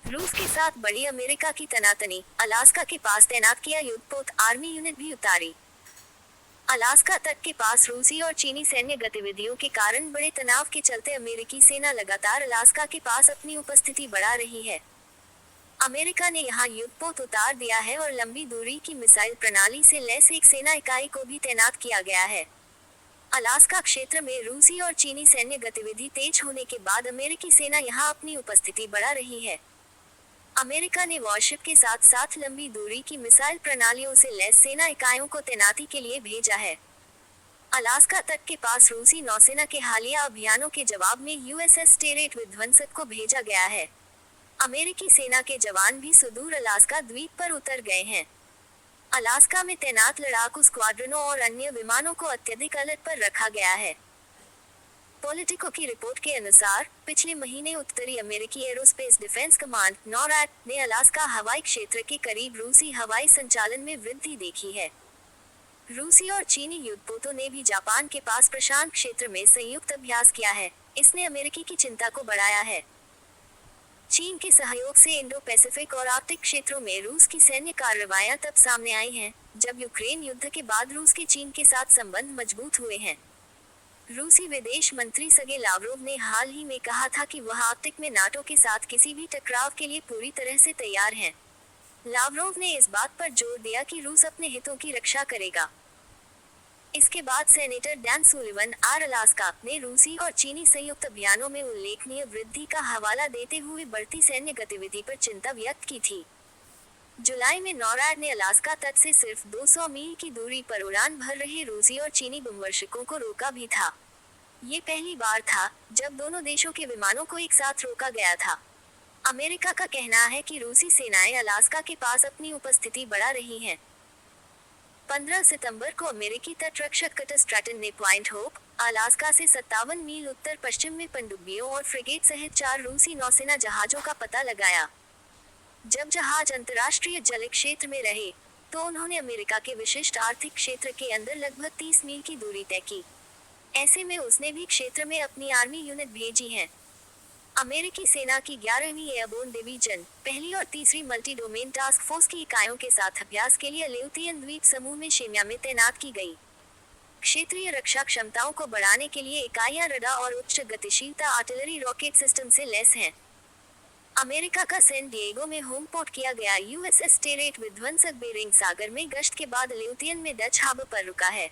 रूस के साथ बढ़ी अमेरिका की तनातनी, अलास्का के पास तैनात किया युद्धपोत, आर्मी यूनिट भी उतारी। अलास्का तट के पास रूसी और चीनी सैन्य गतिविधियों के कारण बड़े तनाव के चलते अमेरिकी सेना लगातार अलास्का के पास अपनी उपस्थिति बढ़ा रही है। अमेरिका ने यहां युद्धपोत उतार दिया है और लंबी दूरी की मिसाइल प्रणाली से लैस एक सेना इकाई को भी तैनात किया गया है। अलास्का क्षेत्र में रूसी और चीनी सैन्य गतिविधि तेज होने के बाद अमेरिकी सेना यहां अपनी उपस्थिति बढ़ा रही है। अमेरिका ने वॉरशिप के साथ साथ लंबी दूरी की मिसाइल प्रणालियों से लैस सेना इकाइयों को तैनाती के लिए भेजा है। अलास्का तट के पास रूसी नौसेना के हालिया अभियानों के जवाब में यूएसएस टेरेट विध्वंसक को भेजा गया है। अमेरिकी सेना के जवान भी सुदूर अलास्का द्वीप पर उतर गए हैं। अलास्का में तैनात लड़ाकू स्क्वाड्रनों और अन्य विमानों को अत्यधिक अलर्ट पर रखा गया है। पॉलिटिको की रिपोर्ट के अनुसार पिछले महीने उत्तरी अमेरिकी एरोस्पेस डिफेंस कमांड नॉरैड ने अलास्का हवाई क्षेत्र के करीब रूसी हवाई संचालन में वृद्धि देखी है। रूसी और चीनी युद्धपोतों ने भी जापान के पास प्रशांत क्षेत्र में संयुक्त अभ्यास किया है। इसने अमेरिकी की चिंता को बढ़ाया है। चीन के सहयोग से इंडो पैसिफिक और आर्कटिक क्षेत्रों में रूस की सैन्य कार्रवाइयां तब सामने आई हैं, जब यूक्रेन युद्ध के बाद रूस के चीन के साथ संबंध मजबूत हुए हैं। रूसी विदेश मंत्री सर्गेई लावरोव ने हाल ही में कहा था कि वह आर्कटिक में नाटो के साथ किसी भी टकराव के लिए पूरी तरह से तैयार हैं। लावरोव ने इस बात पर जोर दिया कि रूस अपने हितों की रक्षा करेगा। इसके बाद senator Dan Sullivan R Alaska ने रूसी और चीनी संयुक्त अभियानों में उल्लेखनीय वृद्धि का हवाला देते हुए बढ़ती सैन्य गतिविधि पर चिंता व्यक्त की थी। जुलाई में नॉरैड ने अलास्का तट से सिर्फ 200 मील की दूरी पर उड़ान भर रहे रूसी और चीनी बमवर्षकों को रोका भी था। ये पहली बार था जब दोनों देशों के विमानों को एक साथ रोका गया था। अमेरिका का कहना है कि रूसी सेनाएं अलास्का के पास अपनी उपस्थिति बढ़ा रही हैं। 15 सितंबर को अमेरिकी तटरक्षक कटर स्ट्रैटन ने पॉइंट होप, अलास्का से 57 मील उत्तर पश्चिम में पनडुब्बियों और फ्रिगेट सहित 4 रूसी नौसेना जहाजों का पता लगाया। जब जहाज अंतर्राष्ट्रीय जल क्षेत्र में रहे, तो उन्होंने अमेरिका के विशिष्ट आर्थिक क्षेत्र के अंदर लगभग 30 मील की दूरी तय की। ऐसे में उसने भी क्षेत्र में अपनी आर्मी यूनिट भेजी है। अमेरिकी सेना की 11वीं एयरबोर्न डिवीजन पहली और तीसरी मल्टी डोमेन टास्क फोर्स की इकाइयों के साथ अभ्यास के लिए लेउतियन द्वीप समूह में शेमिया में तैनात की गई। क्षेत्रीय रक्षा क्षमताओं को बढ़ाने के लिए इकाइयां रडार और उच्च गतिशीलता आर्टिलरी रॉकेट सिस्टम से लैस हैं। अमेरिका का सैन डिएगो में होम पोर्ट किया गया यूएसएस टेरेट विध्वंसक बेरिंग सागर में गश्त के बाद लेउतियन में डच हार्बर पर रुका है।